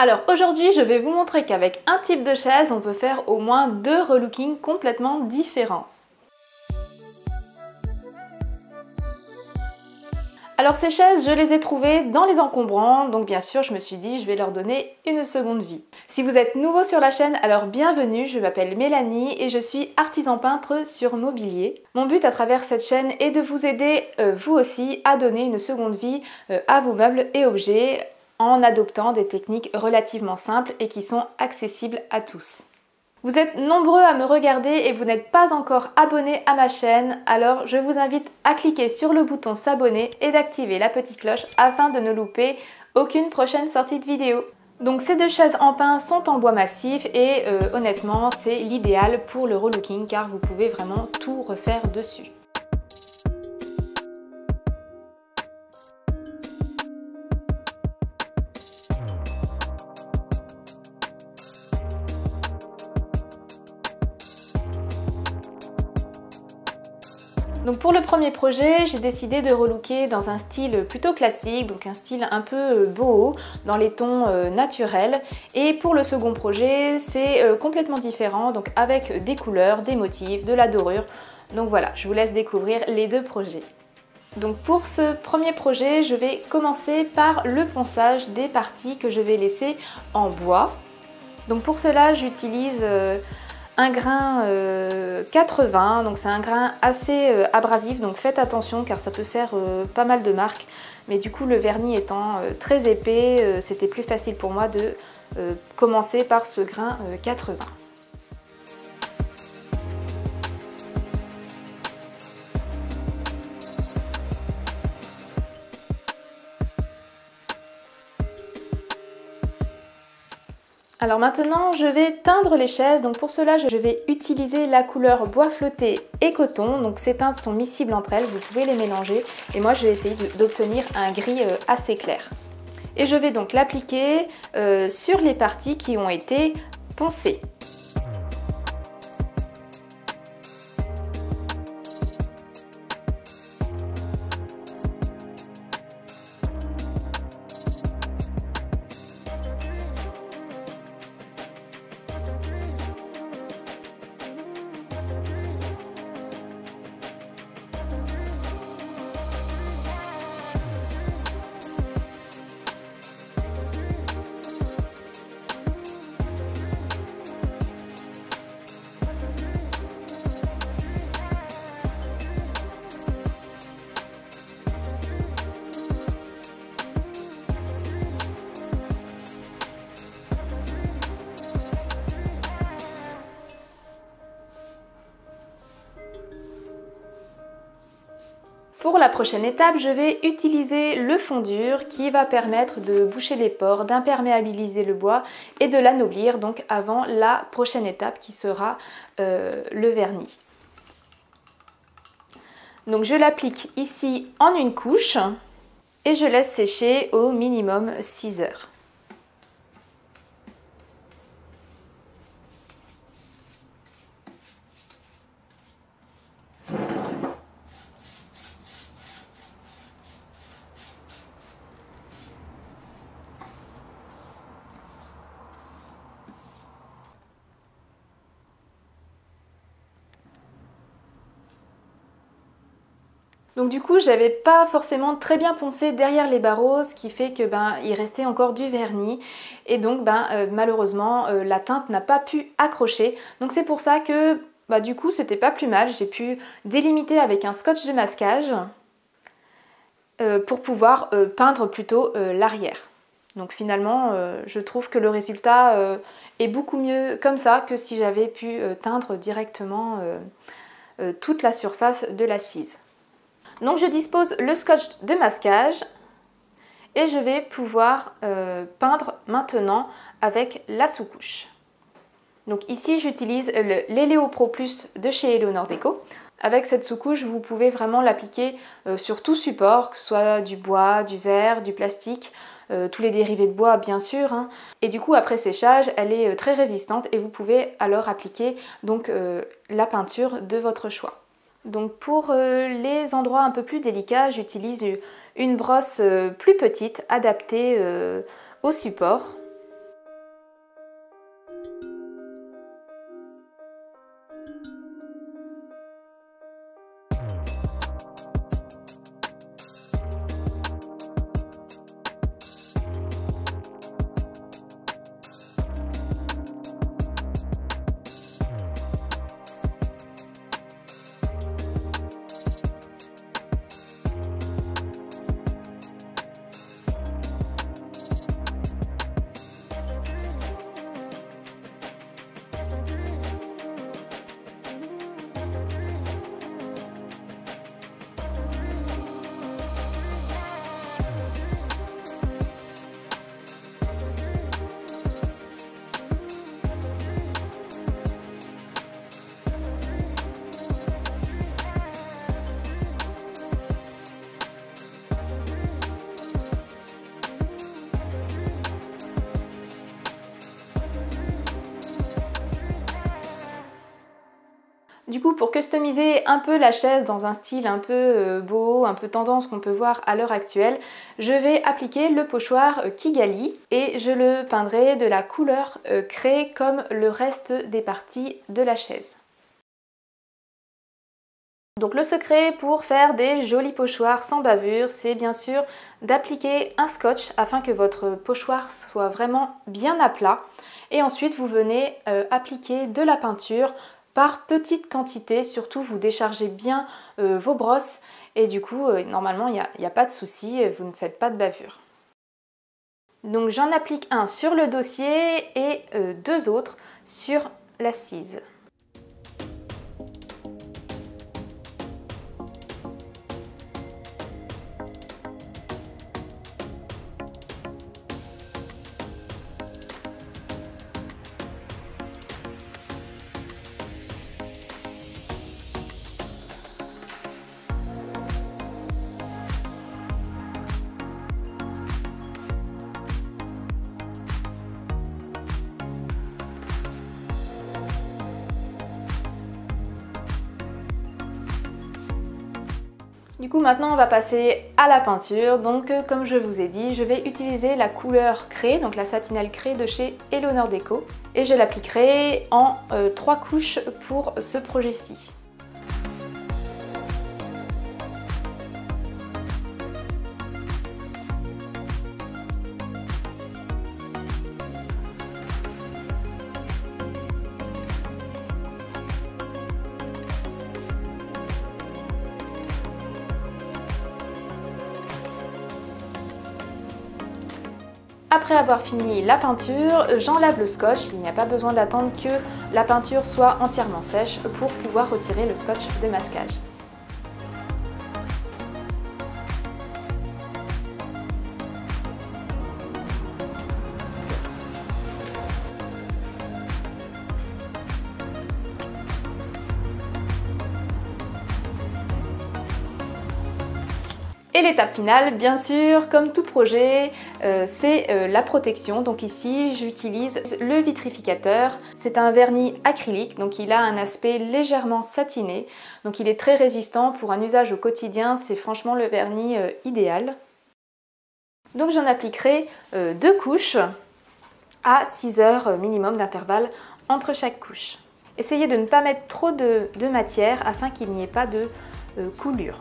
Alors aujourd'hui, je vais vous montrer qu'avec un type de chaise, on peut faire au moins 2 relookings complètement différents. Alors ces chaises, je les ai trouvées dans les encombrants, donc bien sûr je me suis dit je vais leur donner une seconde vie. Si vous êtes nouveau sur la chaîne, alors bienvenue, je m'appelle Mélanie et je suis artisan peintre sur mobilier. Mon but à travers cette chaîne est de vous aider, vous aussi, à donner une seconde vie à vos meubles et objets en adoptant des techniques relativement simples et qui sont accessibles à tous. Vous êtes nombreux à me regarder et vous n'êtes pas encore abonné à ma chaîne, alors je vous invite à cliquer sur le bouton s'abonner et d'activer la petite cloche afin de ne louper aucune prochaine sortie de vidéo. Donc ces 2 chaises en pin sont en bois massif et honnêtement c'est l'idéal pour le relooking car vous pouvez vraiment tout refaire dessus. Donc pour le premier projet, j'ai décidé de relooker dans un style plutôt classique, donc un style un peu boho, dans les tons naturels. Et pour le second projet, c'est complètement différent, donc avec des couleurs, des motifs, de la dorure. Donc voilà, je vous laisse découvrir les 2 projets. Donc pour ce premier projet, je vais commencer par le ponçage des parties que je vais laisser en bois. Donc pour cela, j'utilise un grain 80, donc c'est un grain assez abrasif, donc faites attention car ça peut faire pas mal de marques. Mais du coup le vernis étant très épais, c'était plus facile pour moi de commencer par ce grain 80. Alors maintenant je vais teindre les chaises, donc pour cela je vais utiliser la couleur bois flotté et coton, donc ces teintes sont miscibles entre elles, vous pouvez les mélanger et moi je vais essayer d'obtenir un gris assez clair. Et je vais donc l'appliquer sur les parties qui ont été poncées. Pour la prochaine étape, je vais utiliser le fond dur qui va permettre de boucher les pores, d'imperméabiliser le bois et de l'anoblir donc avant la prochaine étape qui sera le vernis. Donc je l'applique ici en une couche et je laisse sécher au minimum 6 heures. Donc du coup j'avais pas forcément très bien poncé derrière les barreaux, ce qui fait que il restait encore du vernis et donc malheureusement la teinte n'a pas pu accrocher. Donc c'est pour ça que du coup c'était pas plus mal, j'ai pu délimiter avec un scotch de masquage pour pouvoir peindre plutôt l'arrière. Donc finalement je trouve que le résultat est beaucoup mieux comme ça que si j'avais pu teindre directement toute la surface de l'assise. Donc je dispose le scotch de masquage et je vais pouvoir peindre maintenant avec la sous-couche. Donc ici j'utilise l'Eleo Pro Plus de chez Eleonore Deco. Avec cette sous-couche vous pouvez vraiment l'appliquer sur tout support, que ce soit du bois, du verre, du plastique, tous les dérivés de bois bien sûr. Et du coup après séchage elle est très résistante et vous pouvez alors appliquer donc la peinture de votre choix. Donc pour les endroits un peu plus délicats, j'utilise une brosse plus petite adaptée au support. Du coup, pour customiser un peu la chaise dans un style un peu boho, un peu tendance qu'on peut voir à l'heure actuelle, je vais appliquer le pochoir Kigali et je le peindrai de la couleur craie comme le reste des parties de la chaise. Donc le secret pour faire des jolis pochoirs sans bavure, c'est bien sûr d'appliquer un scotch afin que votre pochoir soit vraiment bien à plat. Et ensuite vous venez appliquer de la peinture par petite quantité, surtout vous déchargez bien vos brosses et du coup normalement il n'y a pas de souci, vous ne faites pas de bavure. Donc j'en applique un sur le dossier et deux autres sur l'assise. Du coup maintenant on va passer à la peinture, donc comme je vous ai dit, je vais utiliser la couleur craie, donc la satinelle craie de chez Eleonore Deco et je l'appliquerai en 3 couches pour ce projet-ci. Après avoir fini la peinture, j'enlève le scotch. Il n'y a pas besoin d'attendre que la peinture soit entièrement sèche pour pouvoir retirer le scotch de masquage. Et l'étape finale, bien sûr, comme tout projet, c'est la protection. Donc ici, j'utilise le vitrificateur. C'est un vernis acrylique, donc il a un aspect légèrement satiné. Donc il est très résistant pour un usage au quotidien. C'est franchement le vernis idéal. Donc j'en appliquerai 2 couches à 6 heures minimum d'intervalle entre chaque couche. Essayez de ne pas mettre trop de matière afin qu'il n'y ait pas de coulure.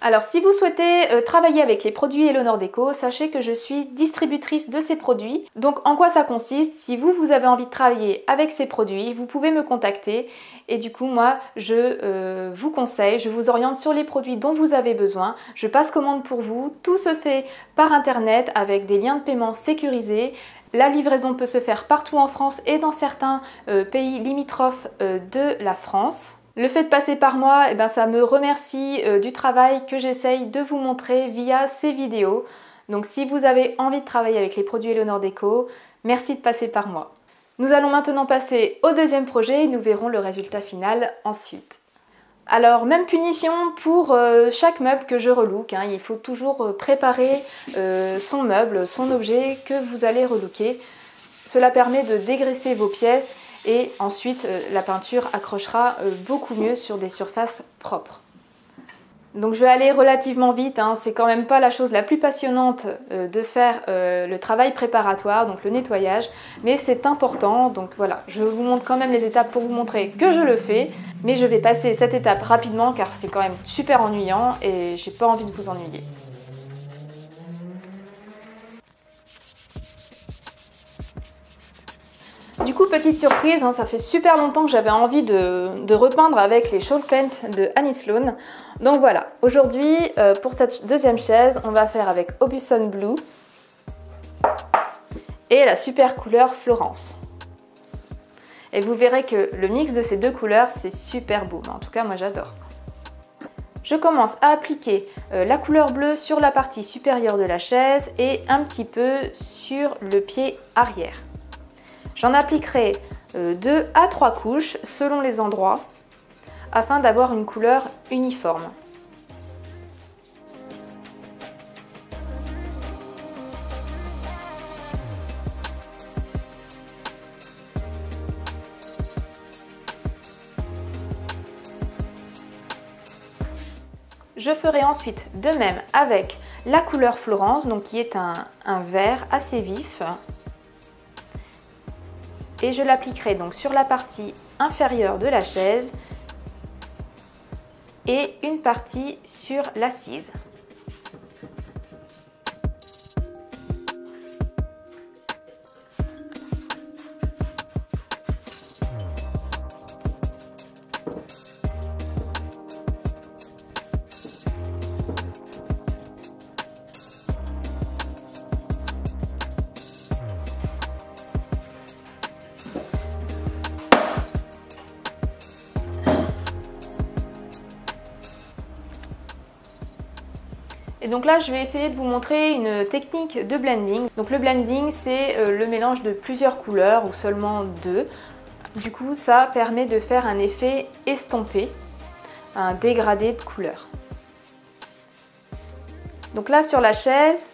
Alors si vous souhaitez travailler avec les produits Eleonore Deco, sachez que je suis distributrice de ces produits. Donc en quoi ça consiste? Si vous avez envie de travailler avec ces produits, vous pouvez me contacter et du coup moi je vous conseille, je vous oriente sur les produits dont vous avez besoin. Je passe commande pour vous, tout se fait par internet avec des liens de paiement sécurisés. La livraison peut se faire partout en France et dans certains pays limitrophes de la France. Le fait de passer par moi, eh ben, ça me remercie du travail que j'essaye de vous montrer via ces vidéos. Donc si vous avez envie de travailler avec les produits Eleonore Deco, merci de passer par moi. Nous allons maintenant passer au deuxième projet et nous verrons le résultat final ensuite. Alors même punition pour chaque meuble que je relook, hein. Il faut toujours préparer son meuble, son objet que vous allez relooker. Cela permet de dégraisser vos pièces et ensuite la peinture accrochera beaucoup mieux sur des surfaces propres. Donc je vais aller relativement vite, hein. C'est quand même pas la chose la plus passionnante de faire le travail préparatoire, donc le nettoyage, mais c'est important, donc voilà, je vous montre quand même les étapes pour vous montrer que je le fais. Mais je vais passer cette étape rapidement car c'est quand même super ennuyant et j'ai pas envie de vous ennuyer. Du coup, petite surprise, hein, ça fait super longtemps que j'avais envie de repeindre avec les Chalk Paint de Annie Sloan. Donc voilà, aujourd'hui, pour cette deuxième chaise, on va faire avec Aubusson Blue et la super couleur Florence. Et vous verrez que le mix de ces deux couleurs, c'est super beau. En tout cas, moi j'adore. Je commence à appliquer la couleur bleue sur la partie supérieure de la chaise et un petit peu sur le pied arrière. J'en appliquerai 2 à 3 couches selon les endroits afin d'avoir une couleur uniforme. Je ferai ensuite de même avec la couleur Florence, donc qui est un vert assez vif. Et je l'appliquerai donc sur la partie inférieure de la chaise et une partie sur l'assise. Et donc là, je vais essayer de vous montrer une technique de blending. Donc le blending, c'est le mélange de plusieurs couleurs ou seulement 2. Du coup, ça permet de faire un effet estompé, un dégradé de couleurs. Donc là, sur la chaise,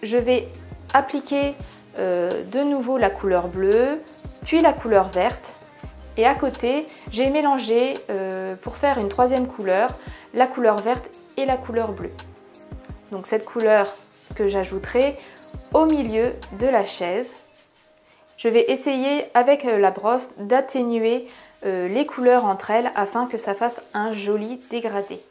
je vais appliquer de nouveau la couleur bleue, puis la couleur verte. Et à côté, j'ai mélangé, pour faire une troisième couleur, la couleur verte et la couleur bleue. Donc cette couleur que j'ajouterai au milieu de la chaise. Je vais essayer avec la brosse d'atténuer les couleurs entre elles afin que ça fasse un joli dégradé.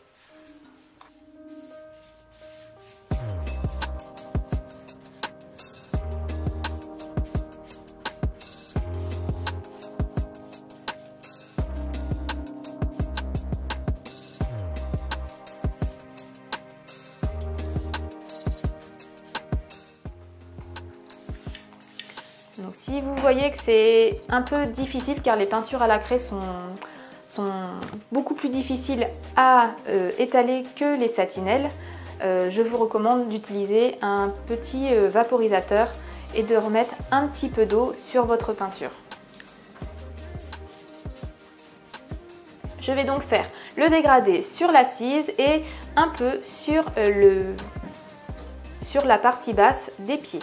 Donc si vous voyez que c'est un peu difficile car les peintures à la craie sont beaucoup plus difficiles à étaler que les satinelles, je vous recommande d'utiliser un petit vaporisateur et de remettre un petit peu d'eau sur votre peinture. Je vais donc faire le dégradé sur l'assise et un peu sur la partie basse des pieds.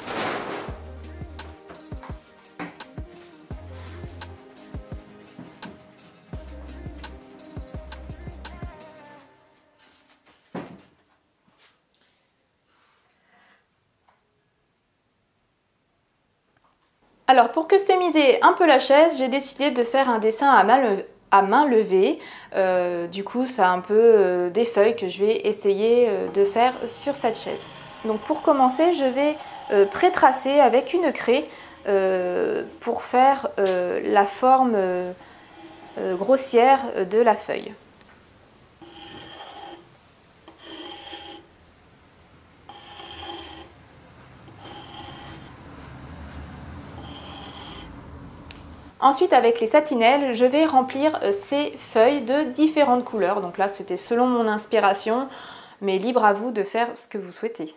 Alors pour customiser un peu la chaise, j'ai décidé de faire un dessin à main levée. Du coup, ça a un peu des feuilles que je vais essayer de faire sur cette chaise. Donc pour commencer, je vais pré-tracer avec une craie pour faire la forme grossière de la feuille. Ensuite, avec les satinelles, je vais remplir ces feuilles de différentes couleurs. Donc là, c'était selon mon inspiration, mais libre à vous de faire ce que vous souhaitez.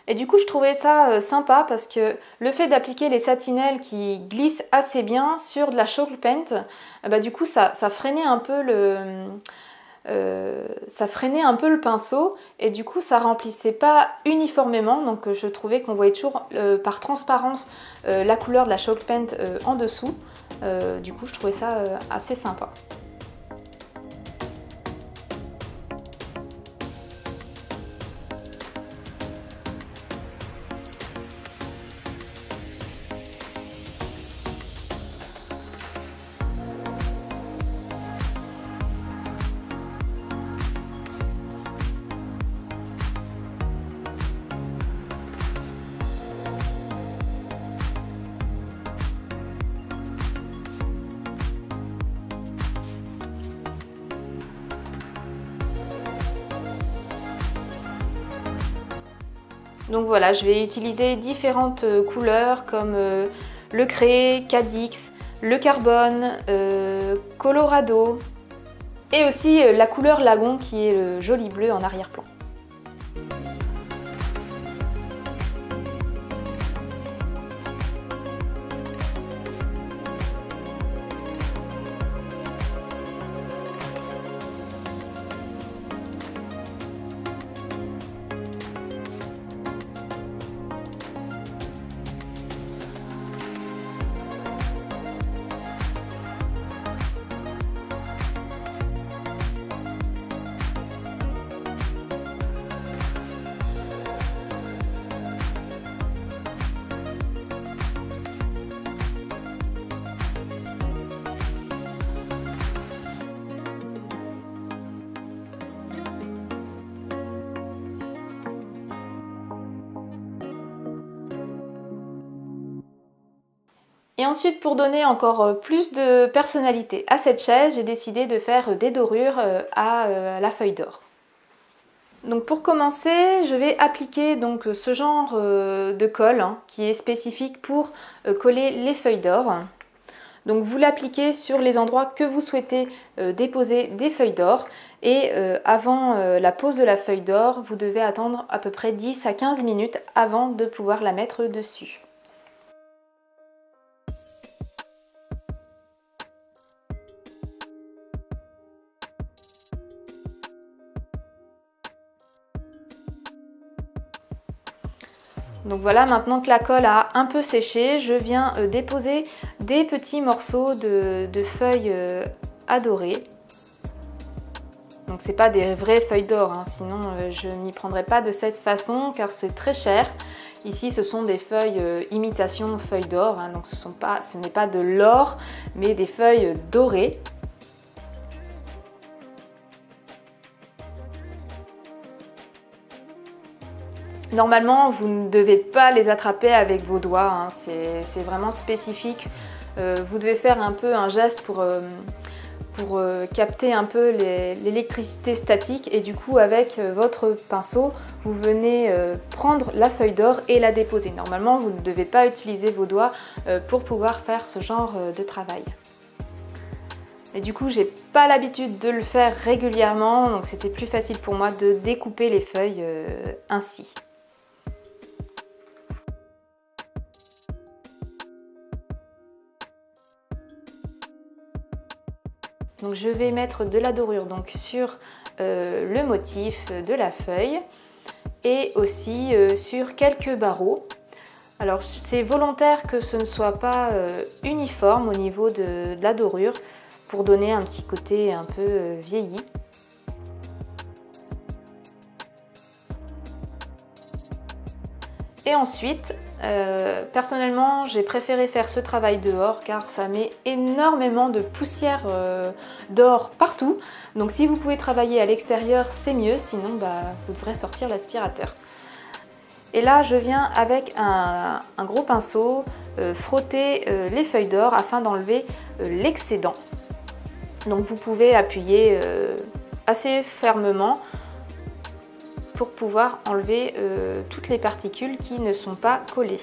Et du coup, je trouvais ça sympa parce que le fait d'appliquer les satinelles qui glissent assez bien sur de la chalk paint, du coup, ça freinait un peu le pinceau et du coup ça remplissait pas uniformément, donc je trouvais qu'on voyait toujours par transparence la couleur de la chalk paint en dessous. Du coup je trouvais ça assez sympa. Donc voilà, je vais utiliser différentes couleurs comme le craie, Cadix, le carbone, Colorado et aussi la couleur lagon qui est le joli bleu en arrière-plan. Et ensuite, pour donner encore plus de personnalité à cette chaise, j'ai décidé de faire des dorures à la feuille d'or. Donc pour commencer, je vais appliquer donc ce genre de colle qui est spécifique pour coller les feuilles d'or. Donc vous l'appliquez sur les endroits que vous souhaitez déposer des feuilles d'or et avant la pose de la feuille d'or, vous devez attendre à peu près 10 à 15 minutes avant de pouvoir la mettre dessus. Donc voilà, maintenant que la colle a un peu séché, je viens déposer des petits morceaux de feuilles adorées. Donc c'est pas des vraies feuilles d'or, sinon je m'y prendrai pas de cette façon car c'est très cher. Ici ce sont des feuilles imitation feuilles d'or, donc ce n'est pas de l'or mais des feuilles dorées. Normalement, vous ne devez pas les attraper avec vos doigts, c'est vraiment spécifique. Vous devez faire un peu un geste pour capter un peu l'électricité statique et du coup avec votre pinceau, vous venez prendre la feuille d'or et la déposer. Normalement, vous ne devez pas utiliser vos doigts pour pouvoir faire ce genre de travail. Et du coup, j'ai pas l'habitude de le faire régulièrement, donc c'était plus facile pour moi de découper les feuilles ainsi. Donc je vais mettre de la dorure donc sur le motif de la feuille et aussi sur quelques barreaux. Alors c'est volontaire que ce ne soit pas uniforme au niveau de la dorure pour donner un petit côté un peu vieilli. Et ensuite, personnellement, j'ai préféré faire ce travail dehors car ça met énormément de poussière d'or partout. Donc si vous pouvez travailler à l'extérieur, c'est mieux, sinon vous devrez sortir l'aspirateur. Et là, je viens avec un gros pinceau frotter les feuilles d'or afin d'enlever l'excédent. Donc vous pouvez appuyer assez fermement pour pouvoir enlever toutes les particules qui ne sont pas collées.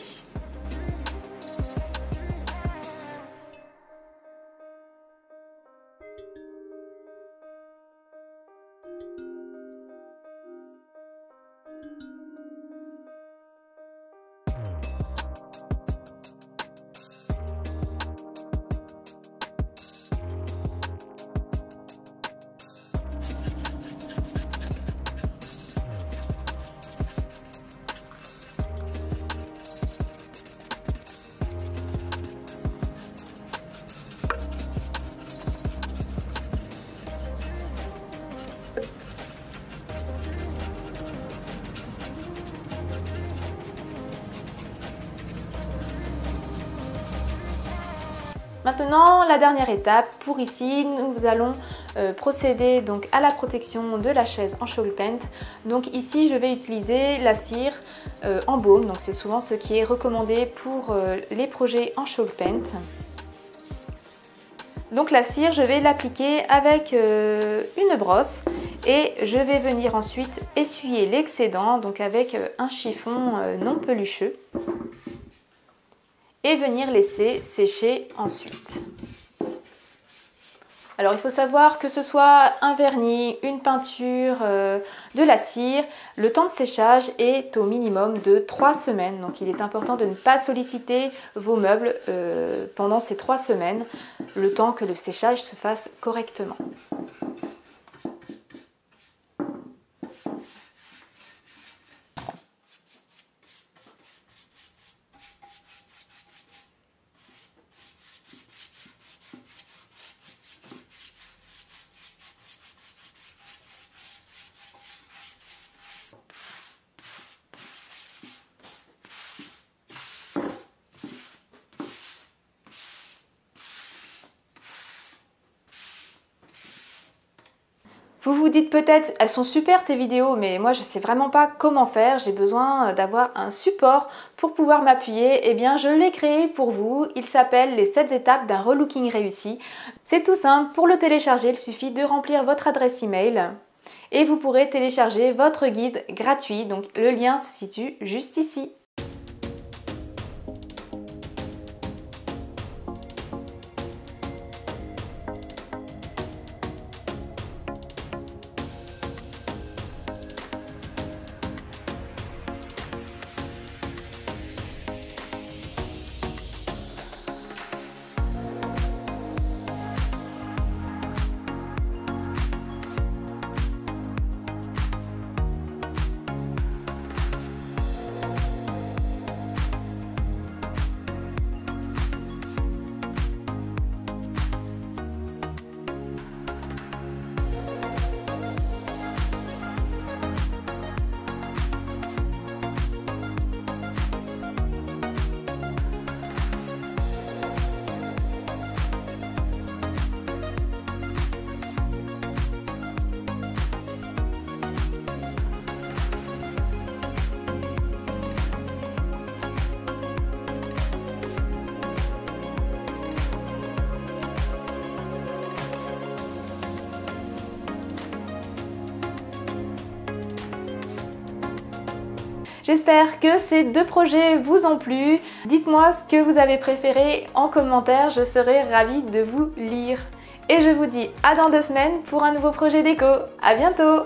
Maintenant, la dernière étape, pour ici, nous allons procéder donc à la protection de la chaise en Chalk Paint. Donc ici, je vais utiliser la cire en baume, donc c'est souvent ce qui est recommandé pour les projets en Chalk Paint. Donc la cire, je vais l'appliquer avec une brosse Et je vais venir ensuite essuyer l'excédent, donc avec un chiffon non pelucheux, et venir laisser sécher ensuite. Alors il faut savoir que ce soit un vernis, une peinture, de la cire, le temps de séchage est au minimum de 3 semaines. Donc il est important de ne pas solliciter vos meubles pendant ces 3 semaines, le temps que le séchage se fasse correctement. Vous vous dites peut-être, elles sont super tes vidéos, mais moi je sais vraiment pas comment faire, j'ai besoin d'avoir un support pour pouvoir m'appuyer. Eh bien je l'ai créé pour vous, il s'appelle les 7 étapes d'un relooking réussi. C'est tout simple, pour le télécharger, il suffit de remplir votre adresse email et vous pourrez télécharger votre guide gratuit, donc le lien se situe juste ici. J'espère que ces 2 projets vous ont plu. Dites-moi ce que vous avez préféré en commentaire, je serai ravie de vous lire. Et je vous dis à dans 2 semaines pour un nouveau projet déco. À bientôt!